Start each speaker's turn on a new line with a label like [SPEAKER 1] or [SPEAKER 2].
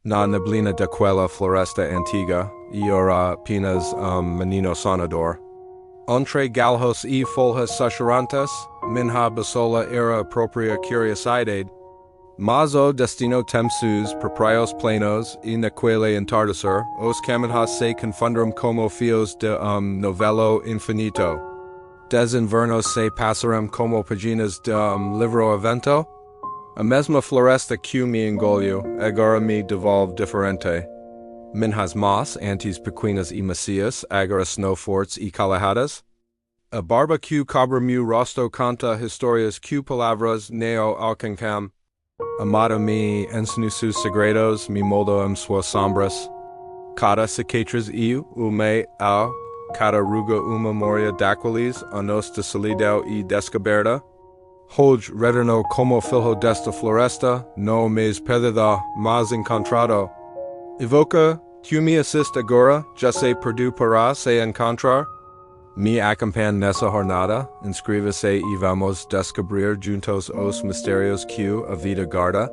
[SPEAKER 1] Na neblina de quella floresta antiga, y ora pinas menino sonador. Entre galhos e folhas susurrantes, minha basola era propria curiosidade, Mazo destino tempsus proprios plenos, e nequele intardisur, os caminhas se confundrum como fios de novello infinito. Des invernos se passaram como paginas de livro evento? A mesma floresta que me engolho, agora me devolve differente. Minhas mas antes pequenas e macias, agora snowforts e calahadas? A barba que cobre rosto canta historias que palavras neo alcancam. Amada me ensino sus segredos, me moldo em suas sombras. Cada cicatriz me ao, cada ruga uma memoria daquilis, anos de solidão e descoberta. Hoje retorno como filho desta floresta, no mes perdida, mas encontrado. Evoca, que me assiste agora, já se perdu para se encontrar. Me acompanha nessa jornada, inscreva-se e vamos descobrir juntos os mistérios que a vida guarda.